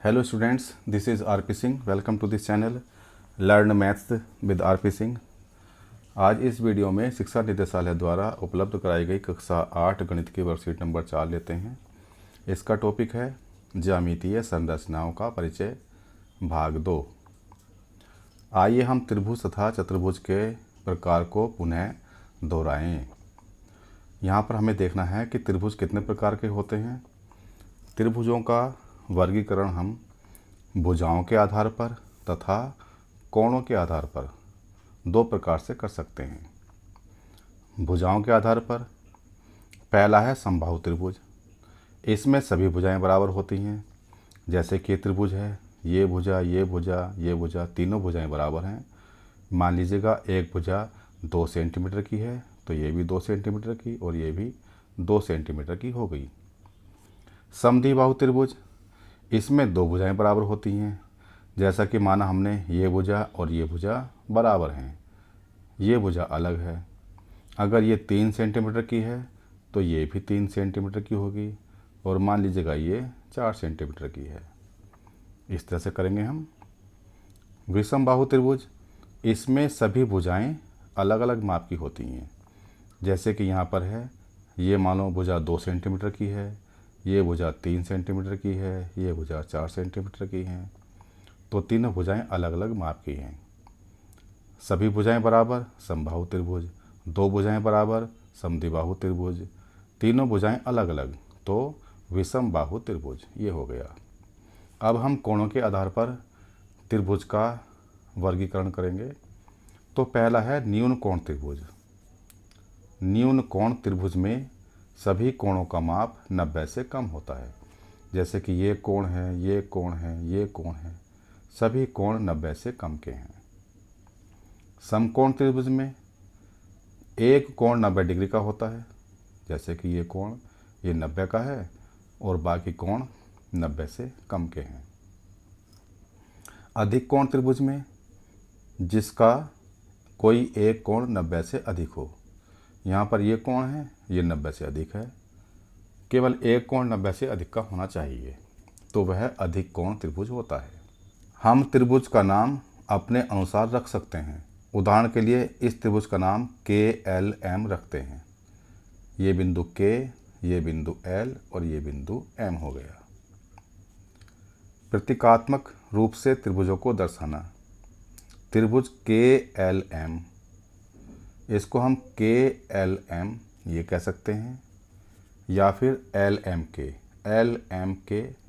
Hello students, this is R P Singh. Welcome to this channel learn maths with R P Singh. आज इस video में शिक्षा निदेशालय द्वारा उपलब्ध कराई गई कक्षा 8 गणित की वर्कशीट नंबर 4 लेते हैं। इसका टॉपिक है ज्यामितीय संरचनाओं का परिचय, भाग 2। आइए हम त्रिभुज तथा चतुर्भुज के प्रकार को पुनः दोहराएं। यहाँ पर हमें देखना है कि त्रिभुज कितने प्रकार के होते हैं। त्रिभुजों का वर्गीकरण हम भुजाओं के आधार पर तथा कोणों के आधार पर दो प्रकार से कर सकते हैं। भुजाओं के आधार पर पहला है समबाहु त्रिभुज। इसमें सभी भुजाएं बराबर होती हैं। जैसे कि त्रिभुज है, ये भुजा, ये भुजा, ये भुजा, तीनों भुजाएं बराबर हैं। मान लीजिएगा एक भुजा 2 सेंटीमीटर की है तो ये भी 2 सेंटीमीटर की और ये भी 2 सेंटीमीटर की हो गई। समद्विबाहु त्रिभुज, इसमें दो भुजाएं बराबर होती हैं। जैसा कि माना हमने ये भुजा और ये भुजा बराबर हैं, ये भुजा अलग है। अगर ये 3 सेंटीमीटर की है तो ये भी 3 सेंटीमीटर की होगी और मान लीजिएगा ये 4 सेंटीमीटर की है। इस तरह से करेंगे हम। विषमबाहु त्रिभुज, इसमें सभी भुजाएं अलग अलग माप की होती हैं। जैसे कि यहाँ पर है, ये मानो भुजा 2 सेंटीमीटर की है, ये भुजा 3 सेंटीमीटर की है, ये भुजा 4 सेंटीमीटर की हैं। तो तीनों भुजाएं अलग अलग माप की हैं। सभी भुजाएं बराबर समबाहु त्रिभुज, दो भुजाएं बराबर समद्विबाहु त्रिभुज, तीनों भुजाएं अलग अलग तो विषमबाहु त्रिभुज ये हो गया। अब हम कोणों के आधार पर त्रिभुज का वर्गीकरण करेंगे। तो पहला है न्यून कोण त्रिभुज। न्यून कोण त्रिभुज में सभी कोणों का माप 90 से कम होता है। जैसे कि ये कोण है, ये कोण है, ये कोण है, सभी कोण 90 से कम के हैं। समकोण त्रिभुज में एक कोण 90 डिग्री का होता है। जैसे कि ये कोण ये 90 का है और बाकी कोण 90 से कम के हैं। अधिक कोण त्रिभुज में जिसका कोई एक कोण 90 से अधिक हो। यहाँ पर ये कोण है, ये 90 से अधिक है, केवल एक कोण 90 से अधिक का होना चाहिए, तो वह अधिक कोण त्रिभुज होता है। हम त्रिभुज का नाम अपने अनुसार रख सकते हैं। उदाहरण के लिए इस त्रिभुज का नाम KLM रखते हैं। ये बिंदु K, ये बिंदु L और ये बिंदु M हो गया। प्रतीकात्मक रूप से त्रिभुजों को दर्शाना। त्रिभुज KLM, इसको हम KLM ये कह सकते हैं या फिर LMK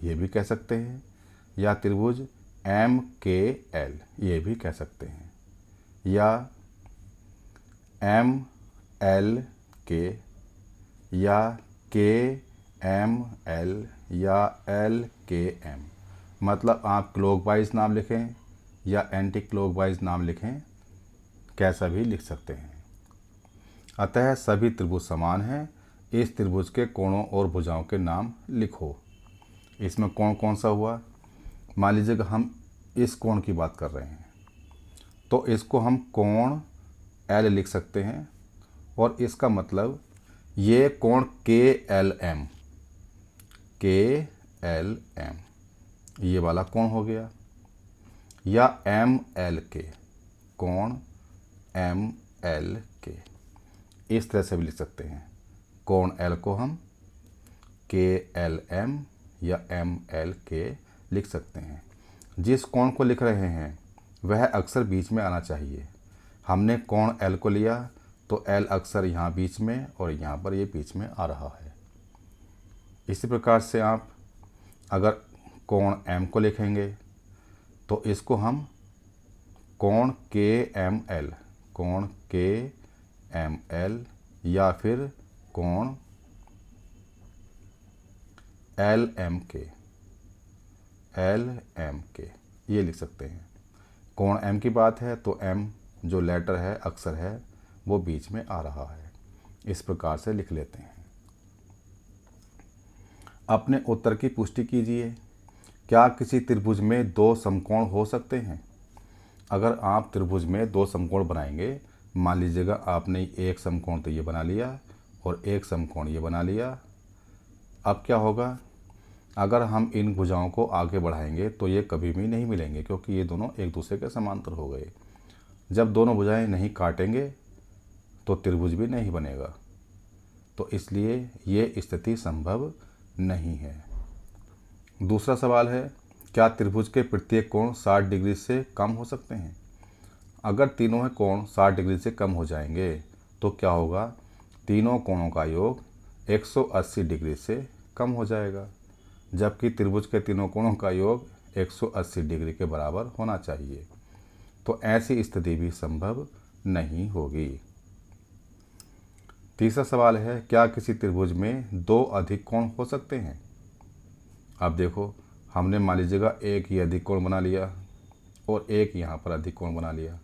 ये भी कह सकते हैं, या त्रिभुज MKL ये भी कह सकते हैं, या MLK या KML या LKM। मतलब आप क्लॉकवाइज नाम लिखें या एंटी क्लॉकवाइज नाम लिखें, कैसा भी लिख सकते हैं। अतः सभी त्रिभुज समान हैं। इस त्रिभुज के कोणों और भुजाओं के नाम लिखो। इसमें कोण कौन सा हुआ? मान लीजिएगा हम इस कोण की बात कर रहे हैं तो इसको हम कोण L लिख सकते हैं और इसका मतलब ये कोण KLM ये वाला कोण हो गया, या MLK कोण MLK इस तरह से भी लिख सकते हैं। कोण L को हम KLM या MLK लिख सकते हैं। जिस कोण को लिख रहे हैं वह अक्सर बीच में आना चाहिए। हमने कोण L को लिया तो L अक्सर यहाँ बीच में और यहाँ पर ये बीच में आ रहा है। इसी प्रकार से आप अगर कोण M को लिखेंगे तो इसको हम कोण KML या फिर कोण LMK ये लिख सकते हैं। कोण M की बात है तो M जो लेटर है, अक्षर है, वो बीच में आ रहा है। इस प्रकार से लिख लेते हैं। अपने उत्तर की पुष्टि कीजिए। क्या किसी त्रिभुज में दो समकोण हो सकते हैं? अगर आप त्रिभुज में दो समकोण बनाएंगे, मान लीजिएगा आपने एक समकोण तो ये बना लिया और एक समकोण ये बना लिया। अब क्या होगा? अगर हम इन भुजाओं को आगे बढ़ाएंगे तो ये कभी भी नहीं मिलेंगे, क्योंकि ये दोनों एक दूसरे के समांतर हो गए। जब दोनों भुजाएं नहीं काटेंगे तो त्रिभुज भी नहीं बनेगा, तो इसलिए ये स्थिति संभव नहीं है। दूसरा सवाल है, क्या त्रिभुज के प्रत्येक कोण 60 डिग्री से कम हो सकते हैं? अगर तीनों कोण 60 डिग्री से कम हो जाएंगे तो क्या होगा? तीनों कोणों का योग 180 डिग्री से कम हो जाएगा, जबकि त्रिभुज के तीनों कोणों का योग 180 डिग्री के बराबर होना चाहिए। तो ऐसी स्थिति भी संभव नहीं होगी। तीसरा सवाल है, क्या किसी त्रिभुज में दो अधिक कोण हो सकते हैं? अब देखो, हमने मान लीजिएगा एक ही अधिक कोण बना लिया और एक यहाँ पर अधिक कोण बना लिया।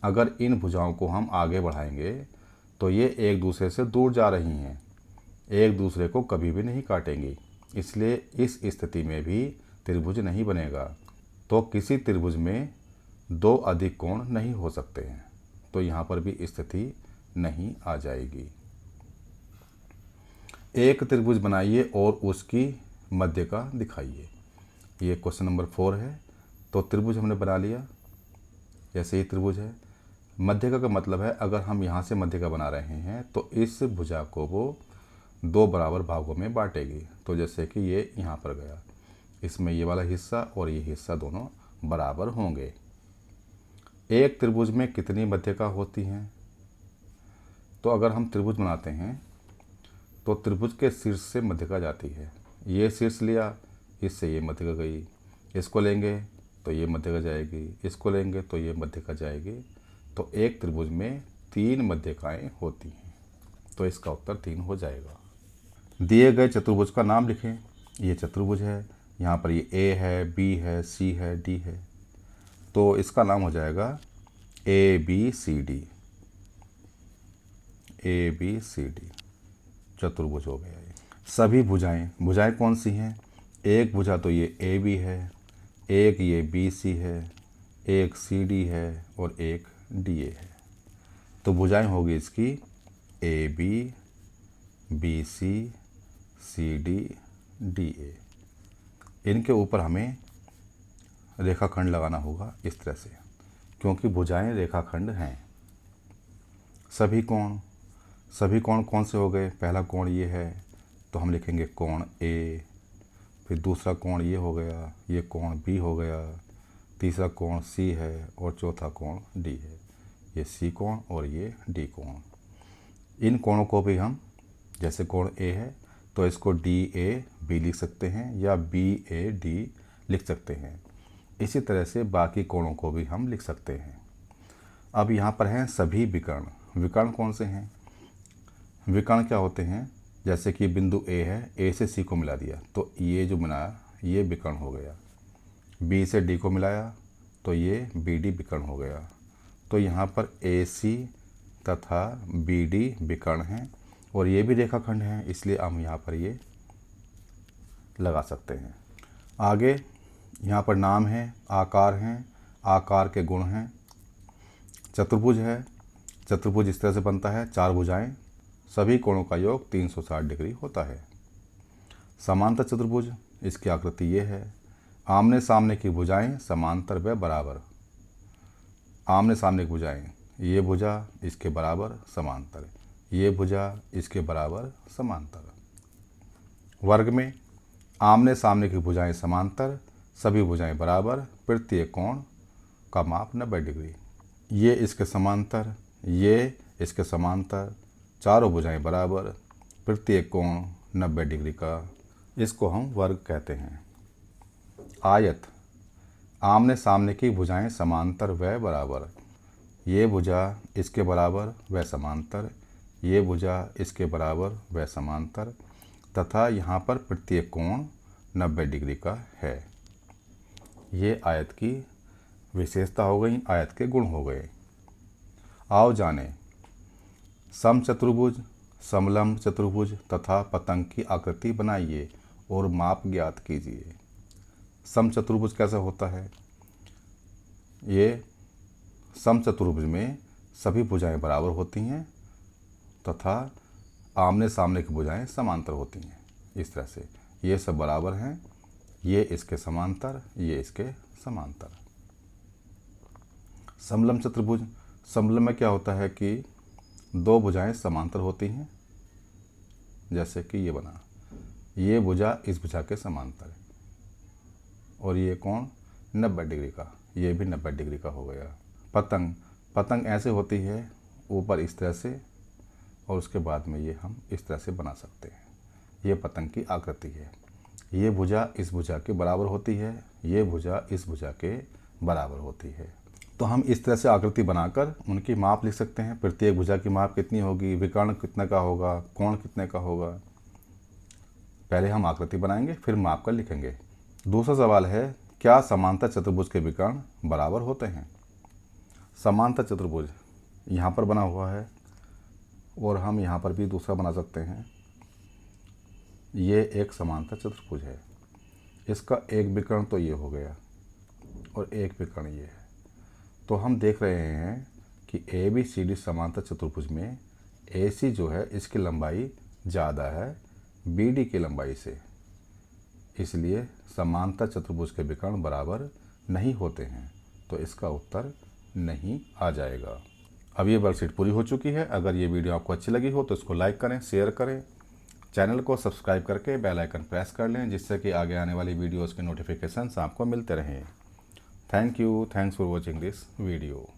अगर इन भुजाओं को हम आगे बढ़ाएंगे तो ये एक दूसरे से दूर जा रही हैं, एक दूसरे को कभी भी नहीं काटेंगी, इसलिए इस स्थिति में भी त्रिभुज नहीं बनेगा। तो किसी त्रिभुज में दो अधिक कोण नहीं हो सकते हैं, तो यहाँ पर भी स्थिति नहीं आ जाएगी। एक त्रिभुज बनाइए और उसकी मध्य का दिखाइए। ये क्वेश्चन नंबर 4 है। तो त्रिभुज हमने बना लिया, जैसे ही त्रिभुज है। मध्य का मतलब है, अगर हम यहाँ से मध्य का बना रहे हैं तो इस भुजा को वो दो बराबर भागों में बांटेगी। तो जैसे कि ये यहाँ पर गया, इसमें ये वाला हिस्सा और ये हिस्सा दोनों बराबर होंगे। एक त्रिभुज में कितनी मध्यका होती हैं? तो अगर हम त्रिभुज बनाते हैं तो त्रिभुज के शीर्ष से मध्यका जाती है। ये शीर्ष लिया, इससे ये मध्यका गई, इसको लेंगे तो ये मध्यका जाएगी, इसको लेंगे तो ये मध्यका जाएगी। तो एक त्रिभुज में 3 मध्यकाएं होती हैं, तो इसका उत्तर 3 हो जाएगा। दिए गए चतुर्भुज का नाम लिखें। ये चतुर्भुज है, यहाँ पर ये ए है, बी है, सी है, डी है, तो इसका नाम हो जाएगा ABCD। ABCD चतुर्भुज हो गया ये। सभी भुजाएं कौन सी हैं? एक भुजा तो ये AB है, एक ये BC है, एक CD है और एक DA है। तो भुजाएं होगी इसकी AB, BC, CD, DA। इनके ऊपर हमें रेखाखंड लगाना होगा इस तरह से, क्योंकि भुजाएं रेखाखंड हैं। सभी कोण कौन से हो गए? पहला कोण ये है, तो हम लिखेंगे कोण A। फिर दूसरा कोण ये हो गया, ये कोण B हो गया। तीसरा कोण C है और चौथा कोण D है। ये C कोण और ये D कोण। इन कोणों को भी हम, जैसे कोण A है तो इसको DAB लिख सकते हैं या BAD लिख सकते हैं। इसी तरह से बाकी कोणों को भी हम लिख सकते हैं। अब यहाँ पर हैं सभी विकर्ण। विकर्ण कौन से हैं? विकर्ण क्या होते हैं? जैसे कि बिंदु A है, A से C को मिला दिया तो ये जो बनाया ये विकर्ण हो गया। B से D को मिलाया तो ये BD विकर्ण हो गया। तो यहाँ पर AC तथा BD विकर्ण हैं और ये भी रेखाखंड हैं, इसलिए हम यहाँ पर ये लगा सकते हैं। आगे यहाँ पर नाम है, आकार हैं, आकार के गुण हैं। चतुर्भुज है, चतुर्भुज इस तरह से बनता है, 4 भुजाएं, सभी कोणों का योग 360 डिग्री होता है। समांतर चतुर्भुज, इसकी आकृति ये है। आमने सामने की भुजाएं समांतर व बराबर। आमने सामने की भुजाएं, ये भुजा इसके बराबर समांतर, ये भुजा इसके बराबर समांतर। वर्ग में आमने सामने की भुजाएं समांतर, सभी भुजाएं बराबर, प्रत्येक कोण का माप 90 डिग्री। ये इसके समांतर, ये इसके समांतर, चारों भुजाएं बराबर, प्रत्येक कोण 90 डिग्री का, इसको हम वर्ग कहते हैं। आयत, आमने सामने की भुजाएं समांतर व बराबर। ये भुजा इसके बराबर व समांतर, ये भुजा इसके बराबर व समांतर, तथा यहाँ पर प्रत्येक कोण 90 डिग्री का है। ये आयत की विशेषता हो गई, आयत के गुण हो गए। आओ जाने समचतुर्भुज, समलंब चतुर्भुज तथा पतंग की आकृति बनाइए और माप ज्ञात कीजिए। समचतुर्भुज कैसा होता है? ये समचतुर्भुज में सभी भुजाएं बराबर होती हैं तथा आमने सामने की भुजाएं समांतर होती हैं। इस तरह से ये सब बराबर हैं, ये इसके समांतर, ये इसके समांतर। समलंब चतुर्भुज, समलंब में क्या होता है कि दो भुजाएं समांतर होती हैं, जैसे कि ये बना, ये भुजा इस भुजा के समांतर है और ये कोण 90 डिग्री का, ये भी 90 डिग्री का हो गया। पतंग, पतंग ऐसे होती है, ऊपर इस तरह से और उसके बाद में ये हम इस तरह से बना सकते हैं। ये पतंग की आकृति है। ये भुजा इस भुजा के बराबर होती है, ये भुजा इस भुजा के बराबर होती है। तो हम इस तरह से आकृति बनाकर उनकी माप लिख सकते हैं। प्रत्येक भुजा की माप कितनी होगी, विकर्ण कितने का होगा, कोण कितने का होगा। पहले हम आकृति बनाएंगे, फिर माप कर लिखेंगे। दूसरा सवाल है, क्या समांतर चतुर्भुज के विकर्ण बराबर होते हैं? समांतर चतुर्भुज यहाँ पर बना हुआ है और हम यहाँ पर भी दूसरा बना सकते हैं। ये एक समांतर चतुर्भुज है, इसका एक विकर्ण तो ये हो गया और एक विकर्ण ये है। तो हम देख रहे हैं कि ABCD समांतर चतुर्भुज में AC जो है इसकी लंबाई ज़्यादा है BD की लंबाई से, इसलिए समांतर चतुर्भुज के विकर्ण बराबर नहीं होते हैं। तो इसका उत्तर नहीं आ जाएगा। अब ये वर्कशीट पूरी हो चुकी है। अगर ये वीडियो आपको अच्छी लगी हो तो इसको लाइक करें, शेयर करें, चैनल को सब्सक्राइब करके बेल आइकन प्रेस कर लें, जिससे कि आगे आने वाली वीडियोज़ के नोटिफिकेशंस आपको मिलते रहें। Thank you, thanks for watching this video.